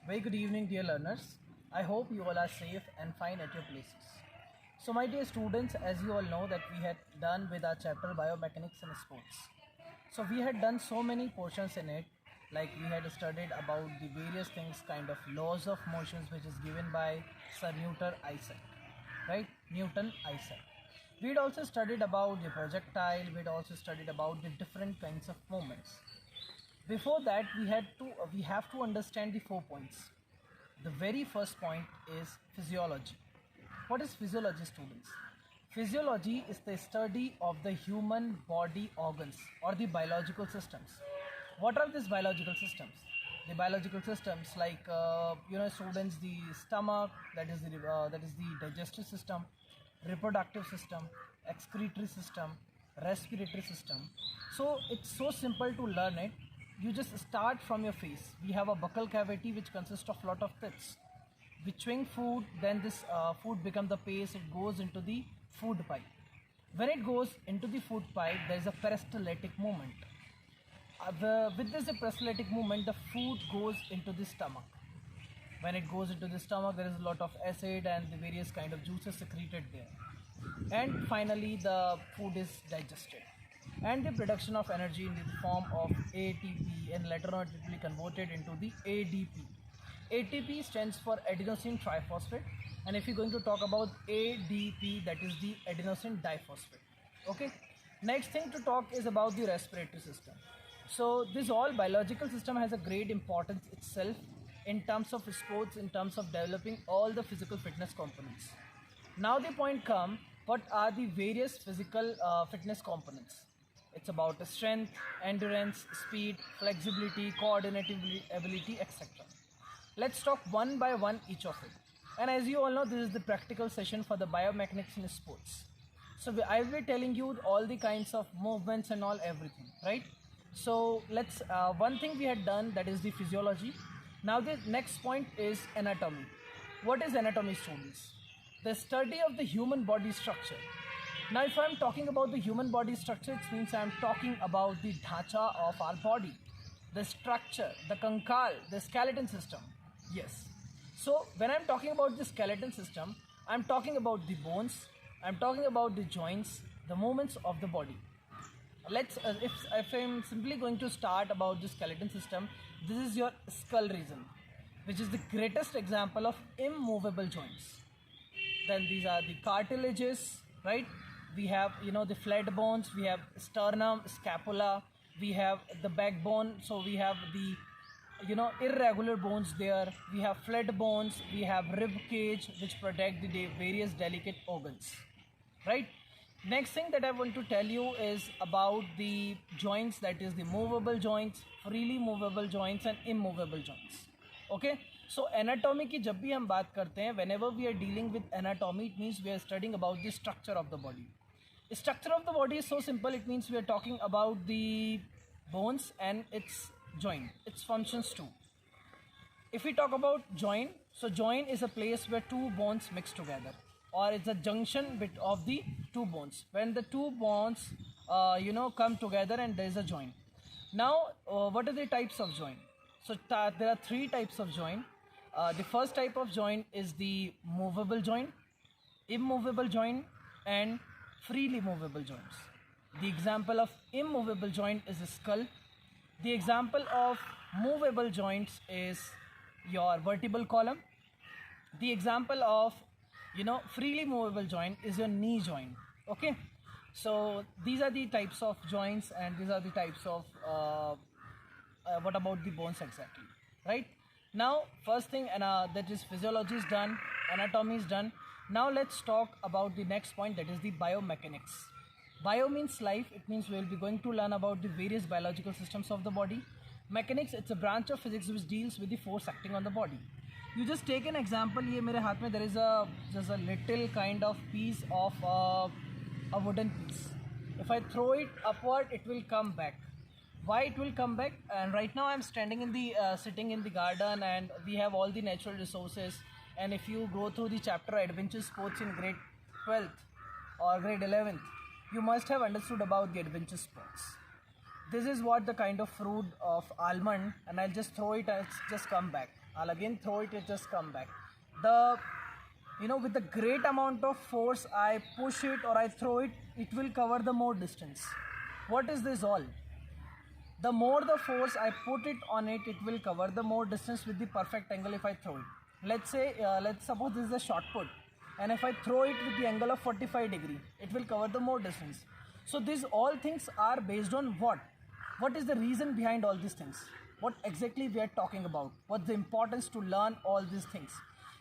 Very good evening, dear learners. I hope you all are safe and fine at your places. So, my dear students, as you all know that we had done with our chapter Biomechanics and Sports. So, we had done so many portions in it, like we had studied about the various things, kind of laws of motions, which is given by Sir Newton Isaac, right? Newton Isaac. We'd also studied about the projectile. We'd also studied about the different kinds of movements. Before that, we have to understand the 4 points. The very first point is physiology. What is physiology, students? Physiology is the study of the human body organs or the biological systems. What are these biological systems? The biological systems, like students, the stomach, that is the digestive system, reproductive system, excretory system, respiratory system. So it's so simple to learn it. You just start from your face. We have a buccal cavity which consists of lot of teeth. We chewing food, then this food becomes the paste. It goes into the food pipe. When it goes into the food pipe, there is a peristaltic movement. With this peristaltic movement, the food goes into the stomach. When it goes into the stomach, there is a lot of acid and the various kind of juices secreted there. And finally, the food is digested. And the production of energy in the form of ATP, and later on it will be converted into the ADP. ATP stands for adenosine triphosphate, and if you're going to talk about ADP, that is the adenosine diphosphate. Okay. Next thing to talk is about the respiratory system. So this all biological system has a great importance itself in terms of sports, in terms of developing all the physical fitness components. Now the point come, what are the various physical fitness components? It's about strength, endurance, speed, flexibility, coordinative ability, etc. Let's talk one by one each of it. And as you all know, this is the practical session for the biomechanics in sports. So I will be telling you all the kinds of movements and all everything, right? So let's, one thing we had done, that is the physiology. Now the next point is anatomy. What is anatomy, students? The study of the human body structure. Now if I'm talking about the human body structure, it means I'm talking about the dhacha of our body, the structure, the conchal, the skeleton system. Yes. So when I'm talking about the skeleton system, I'm talking about the bones, I'm talking about the joints, the movements of the body. Let's if I'm simply going to start about the skeleton system, this is your skull region, which is the greatest example of immovable joints. Then these are the cartilages, right? We have the flat bones, we have sternum, scapula, we have the backbone, so we have the irregular bones there, we have flat bones, we have rib cage which protect the various delicate organs, right? Next thing that I want to tell you is about the joints, that is the movable joints, freely movable joints and immovable joints. Okay, so anatomy की जब भी हम बात करते हैं, whenever we are dealing with anatomy, it means we are studying about the structure of the body. The structure of the body is so simple, it means we are talking about the bones and its joint, its functions too. If we talk about joint, so joint is a place where two bones mix together, or it's a junction bit of the two bones. When the two bones come together and there is a joint. Now what are the types of joint? So there are three types of joint. The first type of joint is the movable joint, immovable joint and freely movable joints. The example of immovable joint is the skull. The example of movable joints is your vertebral column. The example of freely movable joint is your knee joint. Okay, so these are the types of joints and these are the types of what about the bones exactly, right? Now first thing, and that is physiology is done, anatomy is done. Now let's talk about the next point, that is the biomechanics. Bio means life, it means we will be going to learn about the various biological systems of the body. Mechanics, it's a branch of physics which deals with the force acting on the body. You just take an example, here मेरे हाथ में there is just a little kind of piece of a wooden piece. If I throw it upward, it will come back. Why it will come back? And right now I'm standing in the sitting in the garden, and we have all the natural resources. And if you go through the chapter adventure sports in grade 12th or grade 11th, you must have understood about the adventure sports. This is what the kind of fruit of almond, and I'll just throw it and it's just come back. I'll again throw it, it just come back. The, with the great amount of force I push it or I throw it, it will cover the more distance. What is this all? The more the force I put it on it, it will cover the more distance with the perfect angle if I throw it. Let's say, let's suppose this is a shot put, and if I throw it with the angle of 45 degree, it will cover the more distance. So these all things are based on what? What is the reason behind all these things? What exactly we are talking about? What's the importance to learn all these things?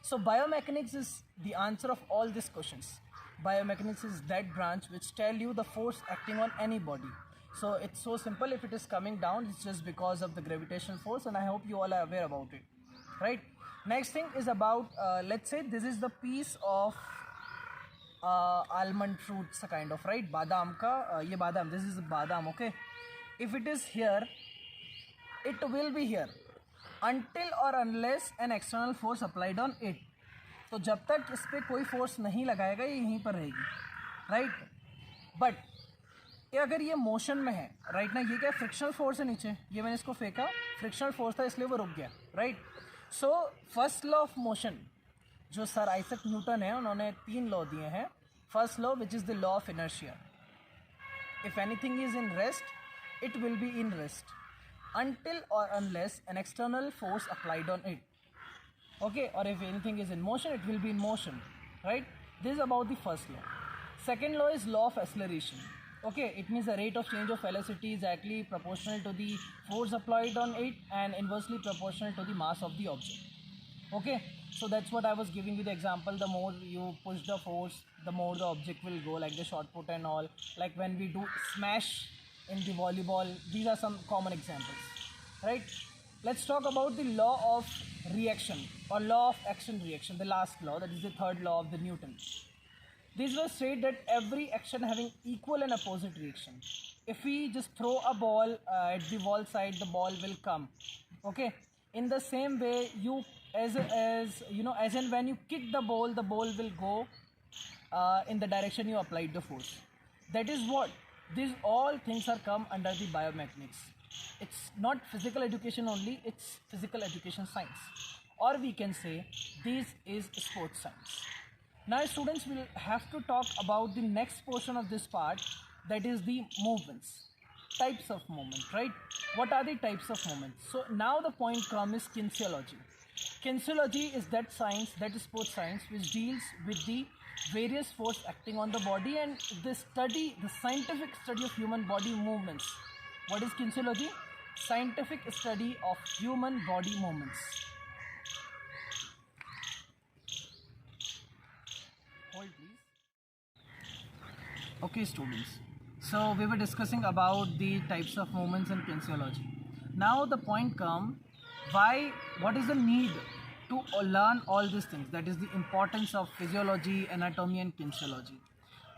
So biomechanics is the answer of all these questions. Biomechanics is that branch which tell you the force acting on any body. So it's so simple. If it is coming down, it's just because of the gravitational force, and I hope you all are aware about it, right? Next thing is about, let's say this is the piece of almond fruits kind of, right? Badam ka, ye badam, this is badam, okay? If it is here, it will be here until or unless an external force applied on it. तो जब तक इस पर कोई force नहीं लगाएगा ये यहीं पर रहेगी, राइट? बट अगर ये मोशन में है, राइट ना, ये क्या फ्रिक्शनल फोर्स है नीचे, ये मैंने इसको फेंका, फ्रिक्शनल फोर्स था इसलिए वो रुक गया, right? So first law of motion जो सर आइजैक न्यूटन है, उन्होंने 3 लॉ दिए हैं. First law which is the law of inertia. If anything is in rest it will be in rest until or unless an external force applied on it, okay? Or if anything is in motion, it will be in motion, right? This is about the first law. Second law is law of acceleration, okay? It means the rate of change of velocity is exactly proportional to the force applied on it and inversely proportional to the mass of the object, okay? So that's what I was giving you the example. The more you push the force, the more the object will go, like the shot put and all, like when we do smash in the volleyball. These are some common examples, right? Let's talk about the law of reaction or law of action reaction, the last law, that is the third law of the Newton. These will state that every action having equal and opposite reaction. If we just throw a ball at the wall side, the ball will come, okay? In the same way, you as in when you kick the ball will go in the direction you applied the force. That is what these all things are come under the biomechanics. It's not physical education only, it's physical education science, or we can say this is sports science. Now students will have to talk about the next portion of this part, that is the movements, types of movement, right? What are the types of movements? So now the point comes is kinesiology. Kinesiology is that science, that is sports science, which deals with the various force acting on the body and the scientific study of human body movements. What is kinesiology? Scientific study of human body movements. Hold please. Okay students, so we were discussing about the types of movements in kinesiology. Now the point comes, what is the need to learn all these things, that is the importance of physiology, anatomy and kinesiology.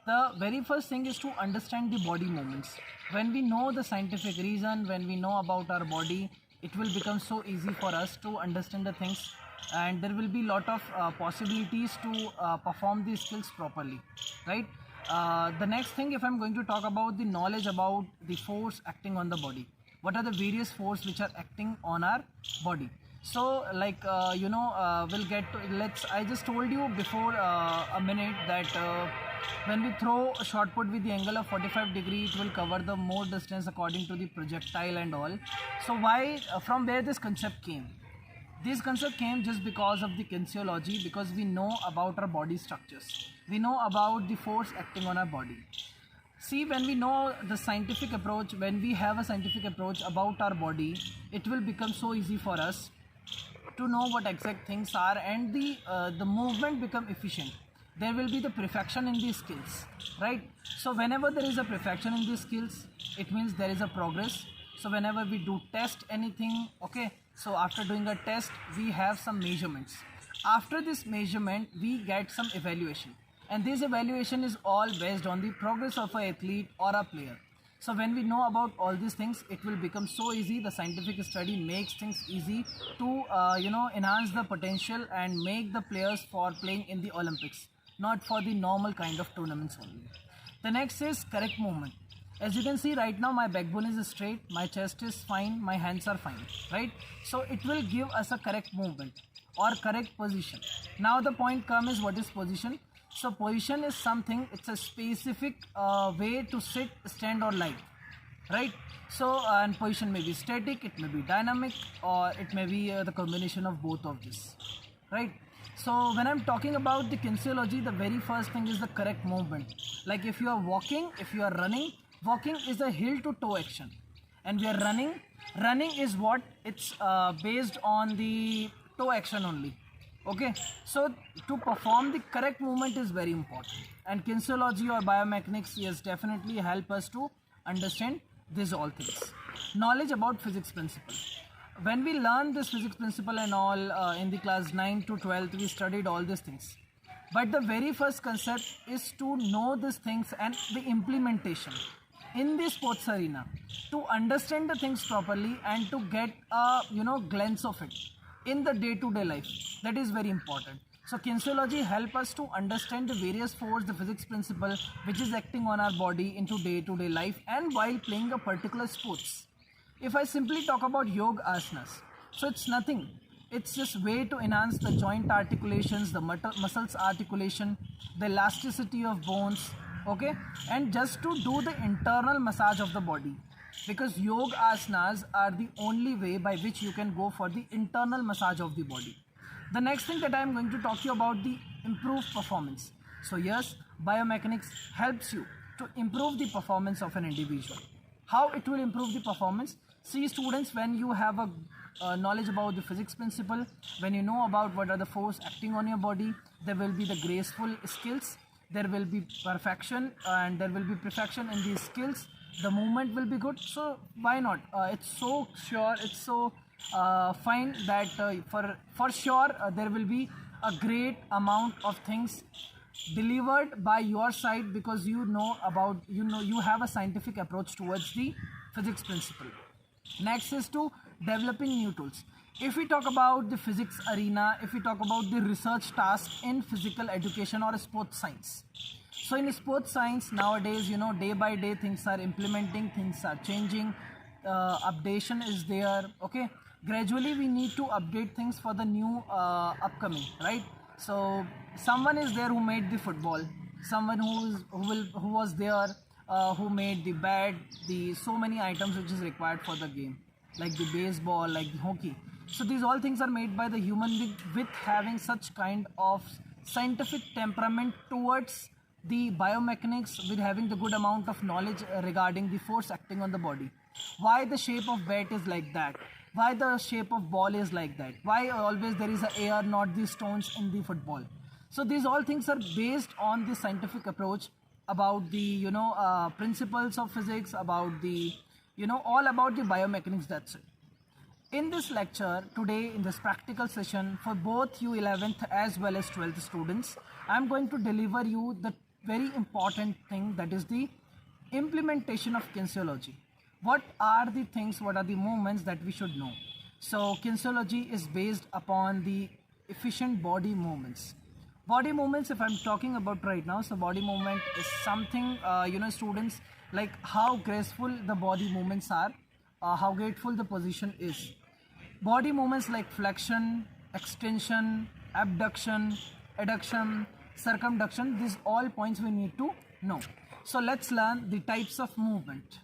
The very first thing is to understand the body movements. When we know the scientific reason, when we know about our body, it will become so easy for us to understand the things, and there will be lot of possibilities to perform these skills properly, right? The next thing, if I'm going to talk about the knowledge about the force acting on the body, what are the various forces which are acting on our body? So like we'll get to, I just told you before a minute that when we throw a shot put with the angle of 45 degree, it will cover the more distance according to the projectile and all. So why, from where this concept came? This concept came just because of the kinesiology, because we know about our body structures, we know about the force acting on our body. See, when we know the scientific approach, when we have a scientific approach about our body, it will become so easy for us to know what exact things are, and the movement become efficient. There will be the perfection in these skills, right? So whenever there is a perfection in these skills, it means there is a progress. So whenever we do test anything, okay, so after doing a test, we have some measurements. After this measurement, we get some evaluation, and this evaluation is all based on the progress of an athlete or a player. So when we know about all these things, it will become so easy. The scientific study makes things easy to enhance the potential and make the players for playing in the Olympics, not for the normal kind of tournaments only. The next is correct movement. As you can see right now, my backbone is straight, my chest is fine, my hands are fine, right? So it will give us a correct movement or correct position. Now the point comes is, what is position? So position is something, it's a specific way to sit, stand or lie, right? So and position may be static, it may be dynamic, or it may be the combination of both of this, right? So when I'm talking about the kinesiology, the very first thing is the correct movement. Like if you are walking, if you are running, walking is a heel to toe action, and we are running is what, it's based on the toe action only. Okay, so to perform the correct movement is very important, and kinesiology or biomechanics, yes, definitely help us to understand these all things. Knowledge about physics principle. When we learn this physics principle and all in the class 9 to 12th, we studied all these things, but the very first concept is to know these things and the implementation in the sports arena, to understand the things properly and to get a glance of it in the day-to-day life. That is very important. So kinesiology help us to understand the various force, the physics principle which is acting on our body into day-to-day life and while playing a particular sports. If I simply talk about yoga asanas, so it's nothing. It's just way to enhance the joint articulations, the muscles articulation, the elasticity of bones, okay, and just to do the internal massage of the body, because yoga asanas are the only way by which you can go for the internal massage of the body. The next thing that I am going to talk to you about, the improved performance. So yes, biomechanics helps you to improve the performance of an individual. How it will improve the performance? See students, when you have a knowledge about the physics principle, when you know about what are the force acting on your body, there will be the graceful skills, there will be perfection, and there will be perfection in these skills. The movement will be good, so why not? It's so sure, it's so fine that for sure there will be a great amount of things delivered by your side, because you have a scientific approach towards the physics principle. Next is to developing new tools. If we talk about the physics arena, if we talk about the research task in physical education or sports science, so in sports science nowadays, day by day things are implementing, things are changing, updation is there, okay. Gradually we need to update things for the new upcoming, right? So someone is there who made the football, someone who was there who made the bat, the so many items which is required for the game, like the baseball, like the hockey. So these all things are made by the human being with having such kind of scientific temperament towards the biomechanics, with having the good amount of knowledge regarding the force acting on the body. Why the shape of bat is like that, why the shape of ball is like that, why always there is a air, not the stones in the football. So these all things are based on the scientific approach about the principles of physics, about the all about the biomechanics. That's it. In this lecture today, in this practical session for both you 11th as well as 12th students, I am going to deliver you the very important thing, that is the implementation of kinesiology. What are the things, what are the movements that we should know? So kinesiology is based upon the efficient body movements. Body movements, if I'm talking about right now, so body movement is something, students, like how graceful the body movements are, how grateful the position is. Body movements like flexion, extension, abduction, adduction, circumduction, these all points we need to know. So let's learn the types of movement.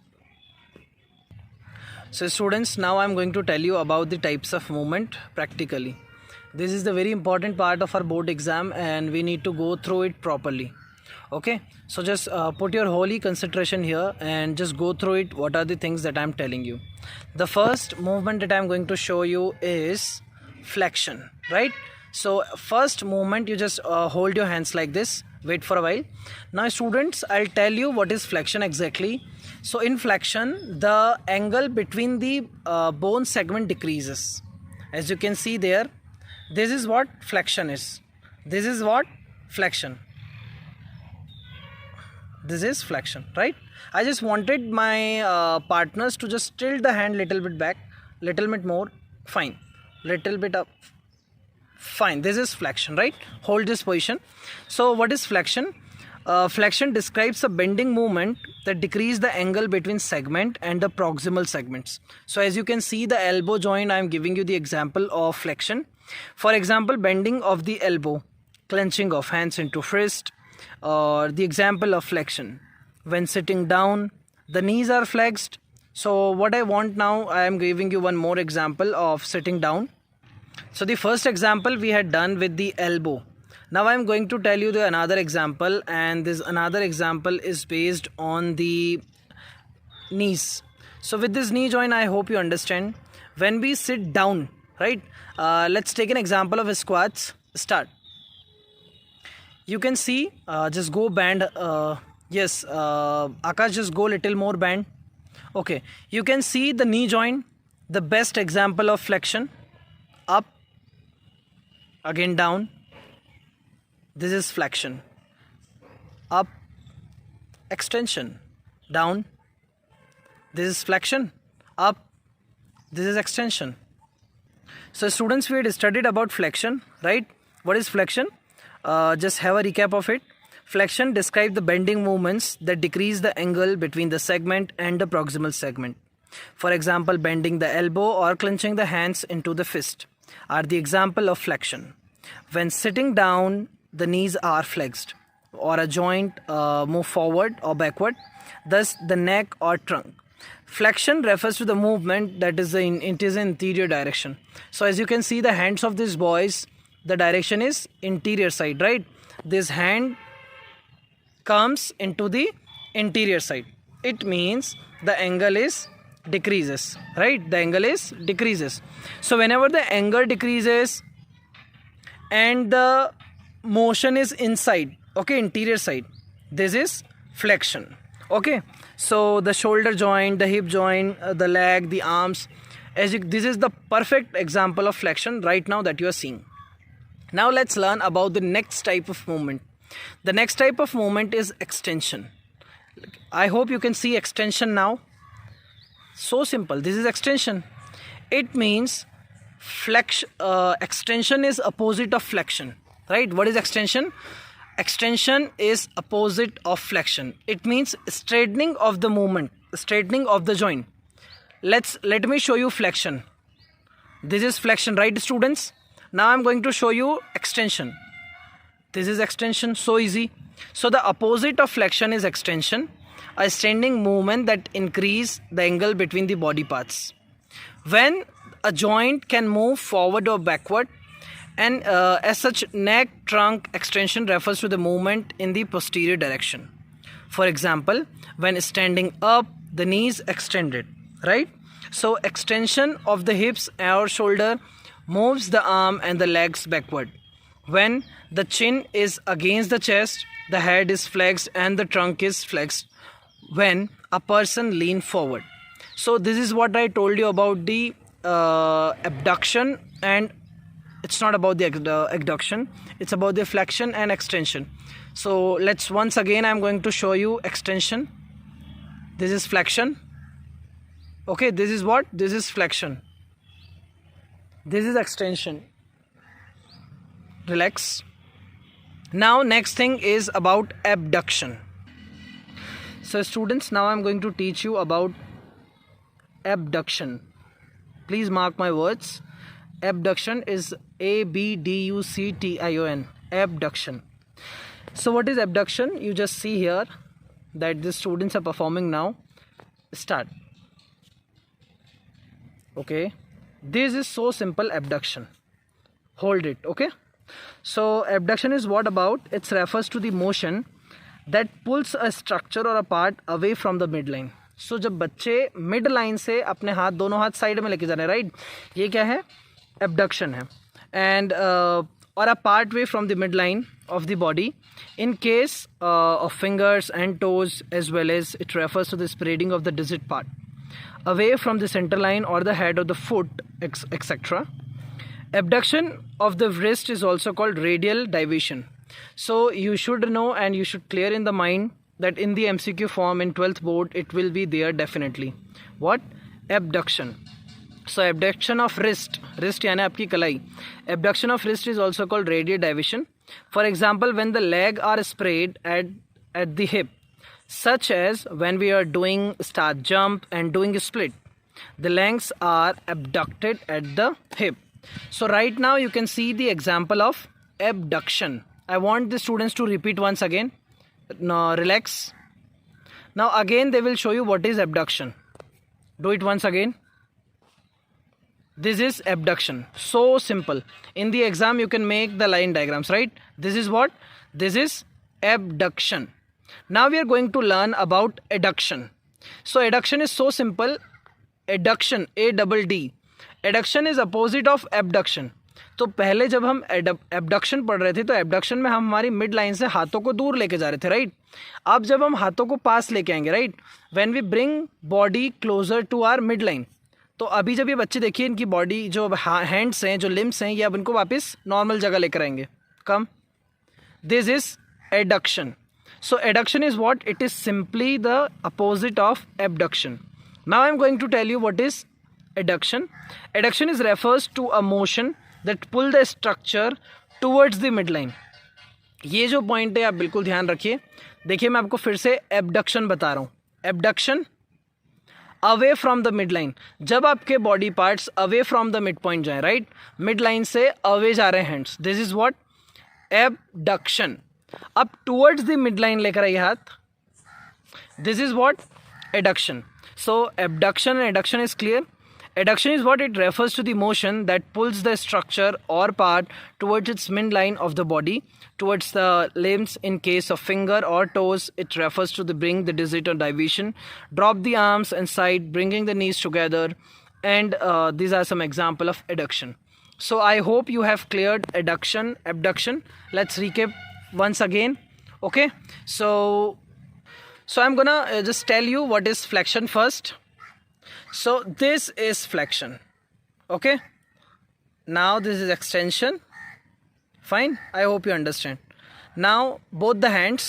So students, now I'm going to tell you about the types of movement practically. This is the very important part of our board exam and we need to go through it properly. Okay, so just put your wholly concentration here and just go through it. What are the things that I'm telling you? The first movement that I'm going to show you is flexion, right? So first movement, you just hold your hands like this, wait for a while. Now students, I'll tell you what is flexion exactly. So in flexion, the angle between the bone segment decreases. As you can see there, this is what flexion is. This is what flexion. This is flexion, right? I just wanted my partners to just tilt the hand little bit back, little bit more, fine, little bit up, fine. This is flexion, right? Hold this position. So what is flexion? flexion describes a bending movement that decreases the angle between segment and the proximal segments. So as you can see the elbow joint, I am giving you the example of flexion. For example, bending of the elbow, clenching of hands into fist, or the example of flexion. When sitting down, the knees are flexed. So what I want now, I am giving you one more example of sitting down. So the first example we had done with the elbow. Now I am going to tell you the another example, and this another example is based on the knees. So with this knee joint, I hope you understand. When we sit down, right? Let's take an example of squats. Start. You can see, just go bend. Yes, Akash, just go little more bend. Okay, you can see the knee joint, the best example of flexion. Up, again down. This is flexion. Up, extension. Down. This is flexion. Up, this is extension. So students, we had studied about flexion, right? What is flexion? Just have a recap of it. Flexion describes the bending movements that decrease the angle between the segment and the proximal segment. For example, bending the elbow or clenching the hands into the fist are the example of flexion. When sitting down, the knees are flexed or a joint move forward or backward, thus the neck or trunk. Flexion refers to the movement that is in interior direction. So as you can see the hands of these boys, the direction is interior side, right? This hand comes into the interior side. It means the angle is decreases, right? The angle is decreases. So whenever the angle decreases and the motion is inside, okay, interior side, this is flexion. Okay, so the shoulder joint, the hip joint, the leg, the arms, this is the perfect example of flexion right now that you are seeing. Now let's learn about the next type of movement. The next type of movement is extension. I hope you can see extension now. So simple. This is extension. It means extension is opposite of flexion, right? What is extension? Extension is opposite of flexion. It means straightening of the movement, straightening of the joint. Let me show you flexion. This is flexion, right, students? Now I'm going to show you extension. This is extension, so easy. So the opposite of flexion is extension, a standing movement that increase the angle between the body parts. When a joint can move forward or backward, and as such neck trunk extension refers to the movement in the posterior direction. For example, when standing up, the knees extended, right? So extension of the hips or shoulder moves the arm and the legs backward. When the chin is against the chest, the head is flexed and the trunk is flexed when a person leans forward. So this is what I told you about the abduction, and it's not about the abduction, it's about the flexion and extension. So let's once again, I'm going to show you extension. This is flexion. Okay, this is what? This is flexion. This is extension. Relax. Now next thing is about abduction. So students, now I'm going to teach you about abduction. Please mark my words. Abduction is ABDUCTION. Abduction. So what is abduction? You just see here that the students are performing now. Start. Okay. This is so simple, abduction. Hold it, okay? So abduction is what about? It refers to the motion that pulls a structure or a part away from the midline. So जब बच्चे mid line से अपने हाथ, दोनों हाथ side में लेके जा रहे हैं, राइट? ये क्या है? Abduction है. And or a part way from the midline of the body. In case of fingers and toes, as well as it refers to the spreading of the digit part away from the center line or the head of the foot, etc. Abduction of the wrist is also called radial diversion. So you should know and you should clear in the mind that in the MCQ form in 12th board it will be there definitely. What? Abduction. So abduction of wrist यानी आपकी कलाई. Abduction of wrist is also called radial diversion. For example, when the leg are spread at at the hip, such as when we are doing start jump and doing a split. The legs are abducted at the hip. So right now you can see the example of abduction. I want the students to repeat once again. Now relax. Now again they will show you what is abduction. Do it once again. This is abduction. So simple. In the exam you can make the line diagrams, right? This is what? This is abduction. Now we are going to learn about adduction. So adduction is so simple. Adduction, ADD. Adduction is opposite of abduction. तो पहले जब हम abduction पढ़ रहे थे तो abduction में हम हमारी मिड लाइन से हाथों को दूर लेके जा रहे थे, राइट. अब जब हम हाथों को पास लेके आएंगे, right, when we bring body closer to our mid line. तो अभी जब ये बच्चे देखिए इनकी बॉडी जो हैंड्स हैं, जो लिम्स हैं, ये अब इनको वापस नॉर्मल जगह लेकर आएंगे. Come. This is adduction. So adduction is what? It is simply the opposite of abduction. Now I'm going to tell you what is adduction. Adduction is refers to a motion that pull the structure towards the midline. ये जो point है आप बिल्कुल ध्यान रखिए. देखिए मैं आपको फिर से एबडक्शन बता रहा हूँ. Abduction away from the mid line. जब आपके body parts away from the mid point जाए, राइट, मिड लाइन से अवे जा रहे हैं hands, this is what? Abduction. अब टूवर्ड्स द मिड लाइन लेकर आइए हाथ, this is what? Adduction. So abduction and adduction is clear. Adduction is what? It refers to the motion that pulls the structure or part towards its midline of the body, towards the limbs. In case of finger or toes, it refers to the bring the digit or division. Drop the arms and side, bringing the knees together. And these are some example of adduction. So I hope you have cleared adduction, abduction. Let's recap once again. Okay. So I'm gonna just tell you what is flexion first. So this is flexion. Okay. Now this is extension. Fine. I hope you understand. Now both the hands.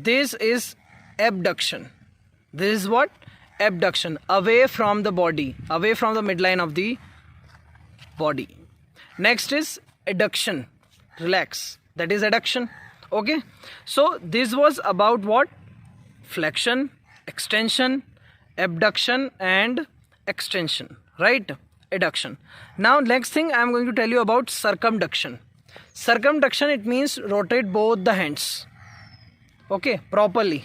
This is abduction. This is what? Abduction. Away from the body. Away from the midline of the body. Next is adduction. Relax. That is adduction. Okay. So this was about what? Flexion, extension, abduction and extension, right? Adduction. Now next thing I am going to tell you about circumduction. Circumduction, it means rotate both the hands, okay, properly.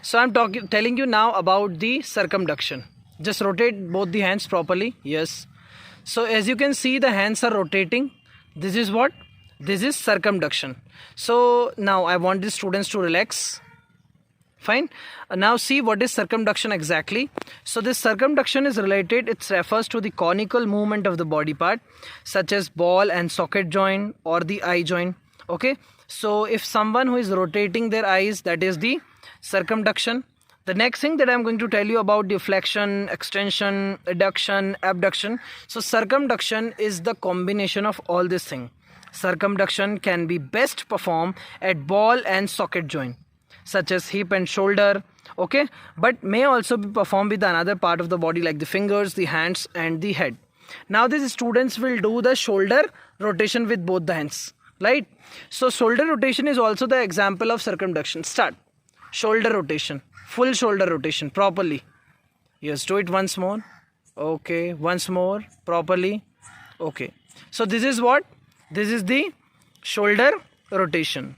So I am telling you now about the circumduction. Just rotate both the hands properly. Yes. So as you can see, the hands are rotating. This is what? This is circumduction. So now I want the students to relax. Fine. Now see what is circumduction exactly. So this circumduction is related, it refers to the conical movement of the body part, such as ball and socket joint or the eye joint. Okay. So if someone who is rotating their eyes, that is the circumduction. The next thing that I am going to tell you about the flexion, extension, adduction, abduction. So circumduction is the combination of all this thing. Circumduction can be best performed at ball and socket joint, such as hip and shoulder, okay, but may also be performed with another part of the body like the fingers, the hands and the head. Now these students will do the shoulder rotation with both the hands, right? So shoulder rotation is also the example of circumduction. Start. Shoulder rotation, full shoulder rotation properly. Yes, do it once more. Okay, once more properly. Okay, so this is what? This is the shoulder rotation.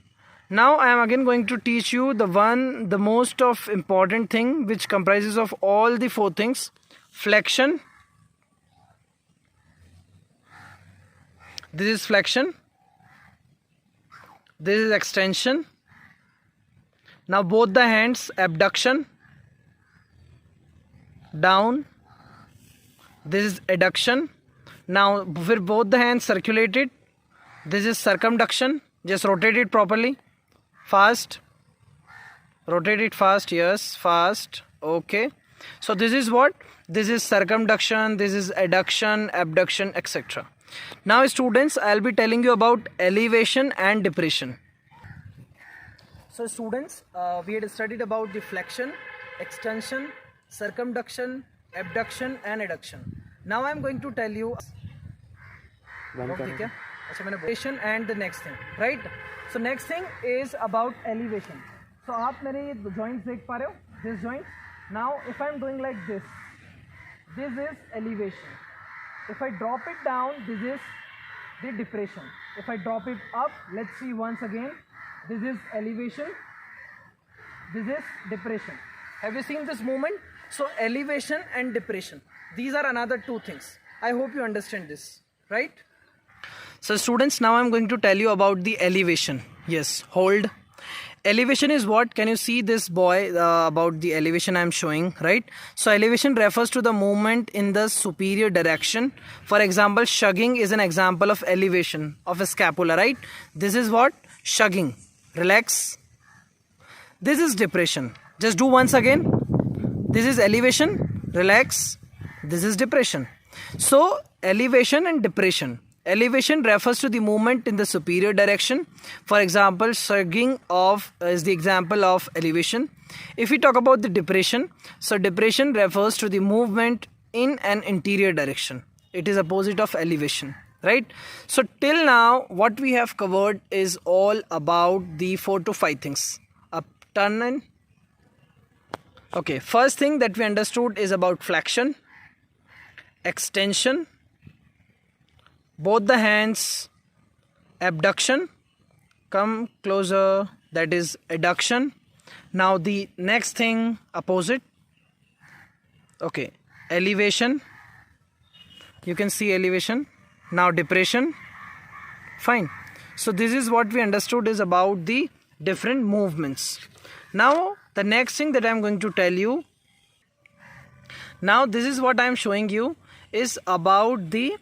Now I am again going to teach you the most of important thing, which comprises of all the four things. Flexion. This is flexion. This is extension. Now both the hands, abduction. Down. This is adduction. Now with both the hands circulated. This is circumduction. Just rotate it properly. Fast. Rotate it fast. Yes, fast. Okay. So this is what? This is circumduction. This is adduction, abduction, etc. Now students, I'll be telling you about elevation and depression. So students, we had studied about the flexion, extension, circumduction, abduction and adduction. Now I'm going to tell you. elevation and the next thing, right? So next thing is about elevation. So आप मेरे ये joints देख पा रहे हो? This joint. Now if I'm doing like this is elevation. If I drop it down, this is the depression. If I drop it up, let's see once again, this is elevation, this is depression. Have you seen this movement? So elevation and depression, these are another two things. I hope you understand this, right? So students, now I'm going to tell you about the elevation. Yes, hold. Elevation is what? Can you see this boy about the elevation I am showing, right? So elevation refers to the movement in the superior direction. For example, shrugging is an example of elevation of a scapula, right? This is what? Shrugging. Relax. This is depression. Just do once again. This is elevation. Relax. This is depression. So elevation and depression. Elevation refers to the movement in the superior direction. For example, shrugging off is the example of elevation. If we talk about the depression, so depression refers to the movement in an interior direction. It is opposite of elevation, right? So till now, what we have covered is all about the 4 to 5 things. Up, turn in. Okay, first thing that we understood is about flexion, extension, both the hands, abduction, come closer, that is adduction. Now the next thing, opposite. Okay, elevation, you can see elevation. Now depression, fine. So this is what we understood is about the different movements. Now the next thing that I am going to tell you, now this is what I am showing you is about the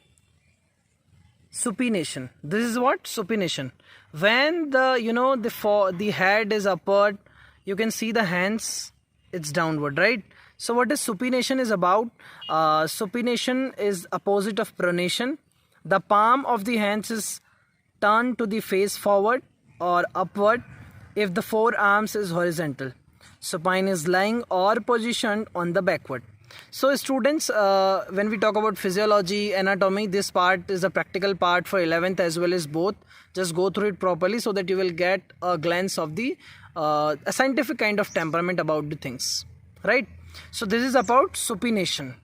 supination. This is what? Supination. When the head is upward, you can see the hands, it's downward, right? So what is supination is about? Supination is opposite of pronation. The palm of the hands is turned to the face forward or upward if the forearms is horizontal. Supine is lying or positioned on the backward. So students, when we talk about physiology, anatomy, this part is a practical part for 11th as well as both. Just go through it properly so that you will get a glance of the a scientific kind of temperament about the things, right? So this is about supination.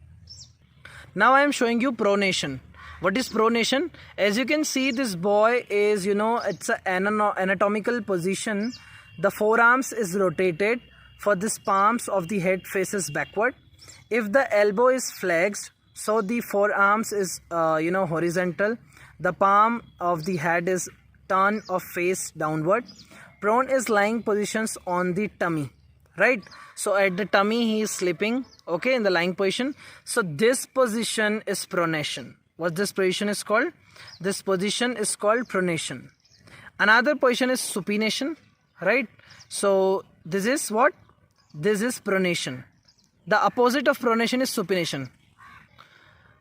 Now I am showing you pronation. What is pronation? As you can see, this boy is, it's an anatomical position. The forearms is rotated for this palms of the head faces backward. If the elbow is flexed, so the forearms is horizontal, the palm of the head is turned or face downward. Prone is lying positions on the tummy, right? So at the tummy he is sleeping, okay, in the lying position. So this position is pronation. What this position is called? This position is called pronation. Another position is supination, right? So this is what? This is pronation. The opposite of pronation is supination.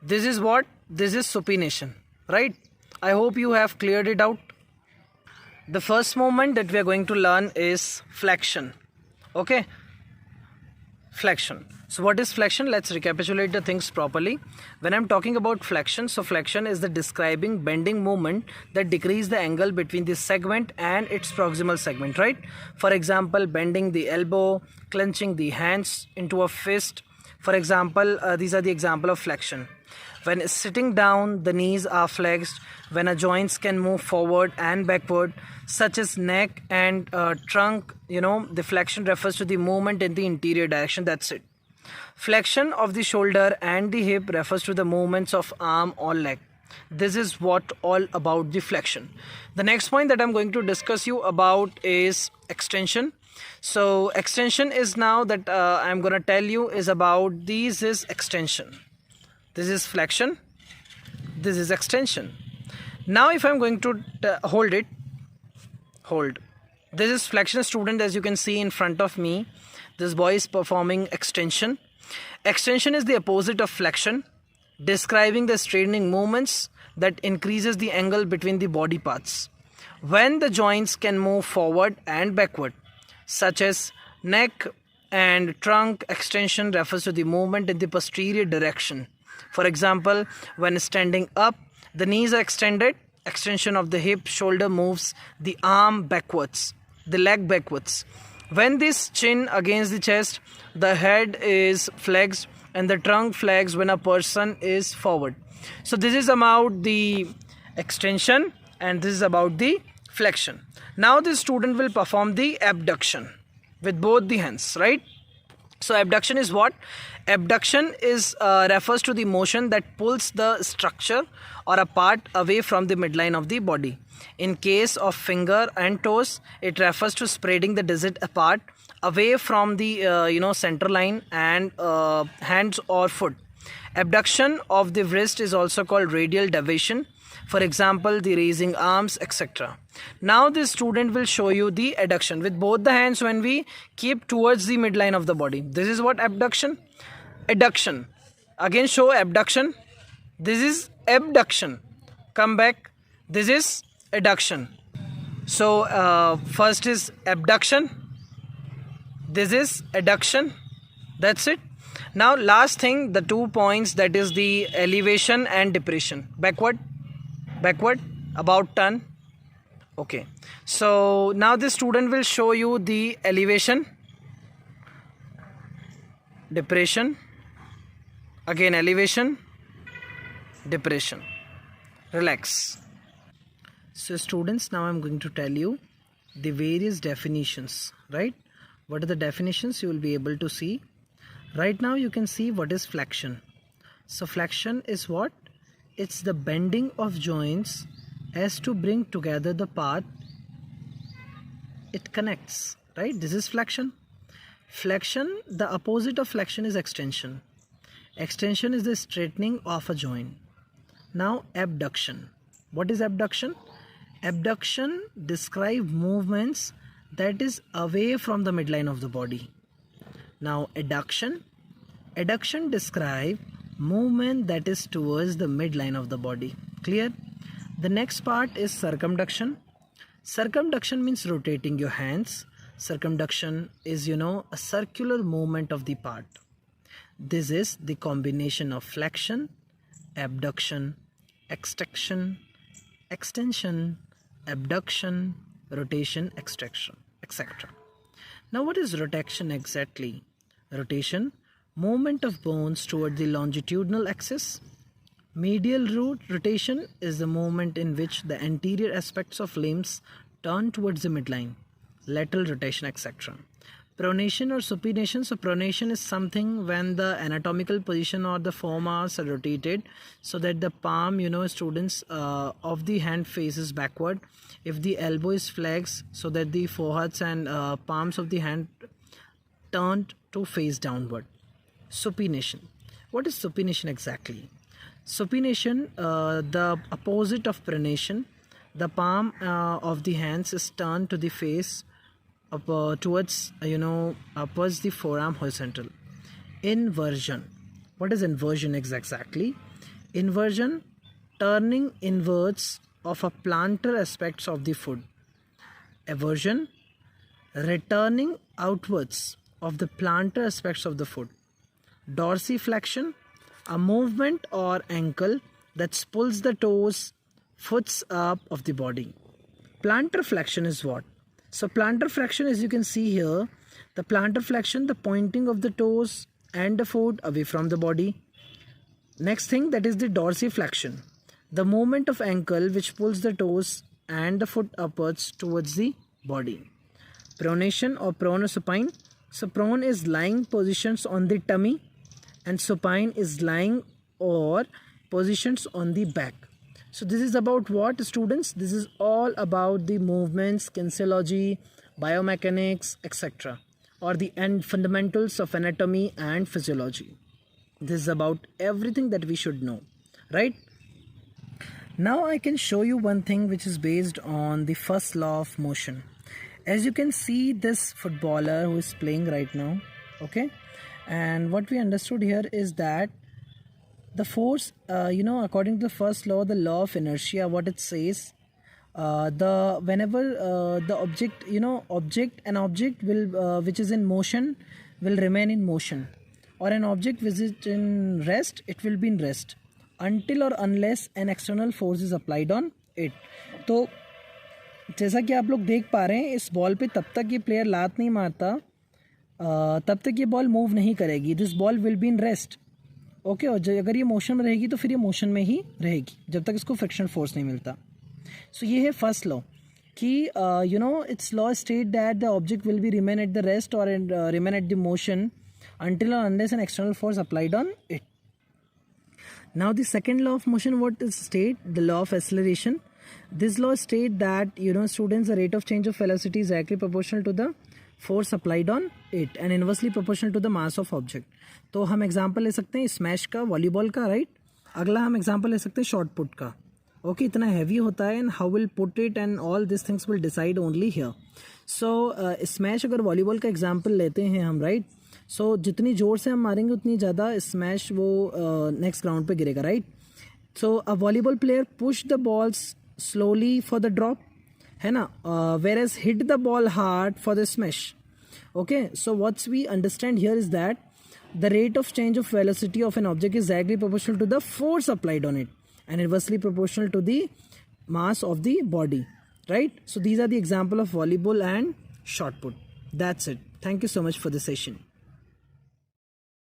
This is what? This is supination, right? I hope you have cleared it out. The first movement that we are going to learn is flexion. Okay? Flexion. So what is flexion? Let's recapitulate the things properly. When I'm talking about flexion, so flexion is the describing bending movement that decreases the angle between the segment and its proximal segment, right? For example, bending the elbow, clenching the hands into a fist. For example, these are the example of flexion. When sitting down, the knees are flexed. When a joints can move forward and backward, such as neck and trunk, the flexion refers to the movement in the interior direction. That's it. Flexion of the shoulder and the hip refers to the movements of arm or leg. This is what all about the flexion. The next point that I'm going to discuss you about is extension. So extension is now that I'm going to tell you is about this is extension. This is flexion. This is extension. Now if I'm going to hold it, hold. This is flexion, student, as you can see in front of me. This boy is performing extension. Extension is the opposite of flexion, describing the straightening movements that increases the angle between the body parts. When the joints can move forward and backward, such as neck and trunk, extension refers to the movement in the posterior direction. For example, when standing up, the knees are extended extension of the hip, shoulder moves the arm backwards, the leg backwards. When this chin against the chest, the head is flexed and the trunk flexed when a person is forward. So this is about the extension and this is about the flexion. Now the student will perform the abduction with both the hands, right? So abduction is what? Abduction is refers to the motion that pulls the structure or a part away from the midline of the body. In case of finger and toes, it refers to spreading the digit apart away from the center line and hands or foot. Abduction of the wrist is also called radial deviation. For example, the raising arms, etc. Now the student will show you the adduction with both the hands when we keep towards the midline of the body. This is what abduction. Adduction. Again show abduction. This is abduction. Come back. This is adduction. So first is abduction. This is adduction. That's it. Now last thing, the 2 points, that is the elevation and depression. Backward, about turn. Okay, so now the student will show you the elevation, depression, again elevation, depression. Relax. So students, now I'm going to tell you the various definitions, right? What are the definitions you will be able to see. Right now you can see what is flexion. So flexion is what? It's the bending of joints as to bring together the part it connects, right? This is flexion. Flexion, the opposite of flexion is extension. Extension is the straightening of a joint. Now abduction. What is abduction? Abduction describe movements that is away from the midline of the body. Now adduction. Adduction describe movement that is towards the midline of the body. Clear? The next part is circumduction. Circumduction means rotating your hands. Circumduction is, a circular movement of the part. This is the combination of flexion, abduction, extension, abduction, rotation, extraction, etc. Now what is rotation exactly? Rotation, movement of bones toward the longitudinal axis. Medial rotation is the movement in which the anterior aspects of limbs turn towards the midline. Lateral rotation, etc. Pronation or supination. So pronation is something when the anatomical position or the forearms are rotated so that the palm, students, of the hand faces backward. If the elbow is flexed so that the foreheads and palms of the hand turned to face downward. Supination. What is supination exactly? Supination, the opposite of pronation. The palm of the hands is turned to the face towards upwards the forearm horizontal. Inversion. What is inversion exactly? Inversion, turning inwards of a plantar aspects of the foot. Eversion, returning outwards of the plantar aspects of the foot. Dorsiflexion, a movement or ankle that pulls the toes, foots up of the body. Plantar flexion is what? So plantar flexion, as you can see here, the plantar flexion, the pointing of the toes and the foot away from the body. Next thing, that is the dorsiflexion, the movement of ankle which pulls the toes and the foot upwards towards the body. Pronation or pronosupine. So prone is lying positions on the tummy and supine is lying or positions on the back. So this is about what, students? This is all about the movements, kinesiology, biomechanics, etc. or the fundamentals of anatomy and physiology. This is about everything that we should know, right? Now I can show you one thing which is based on the first law of motion. As you can see, this footballer who is playing right now, okay? And what we understood here is that the force, according to the first law, the law of inertia, what it says, whenever the object, an object will, which is in motion, will remain in motion, or an object which is in rest, it will be in rest, until or unless an external force is applied on it. तो जैसा कि आप लोग देख पा रहे हैं, इस बॉल पे तब तक ये प्लेयर लात नहीं मारता तब तक ये बॉल मूव नहीं करेगी। This ball will be in rest, okay. और अगर ये मोशन में रहेगी तो फिर ये मोशन में ही रहेगी जब तक इसको फ्रिक्शन फोर्स नहीं मिलता। सो ये है फर्स्ट लॉ कि you know it's law state that the object will be remain at the rest और remain at the motion until or unless an external force applied on it. Now the second law of motion, what is state? The law of acceleration. This law state that, you know, students, the rate of change of velocity is directly proportional to the force applied on it and inversely proportional to the mass of object. तो हम example ले सकते हैं smash का, volleyball का, right. अगला हम example ले सकते हैं शॉर्ट पुट का, ओके। इतना हैवी होता है and how will put it and all this things will decide only here. So smash अगर वॉलीबॉल का एग्जाम्पल लेते हैं हम, राइट, सो जितनी ज़ोर से हम मारेंगे उतनी ज़्यादा स्मैश वो नेक्स्ट ग्राउंड पे गिरेगा, right. So a volleyball player push the balls slowly for the drop, है ना, whereas hit the ball hard for the smash, okay. So what's we understand here is that the rate of change of velocity of an object is directly proportional to the force applied on it and inversely proportional to the mass of the body, right? So these are the example of volleyball and shot put. That's it. Thank you so much for the session.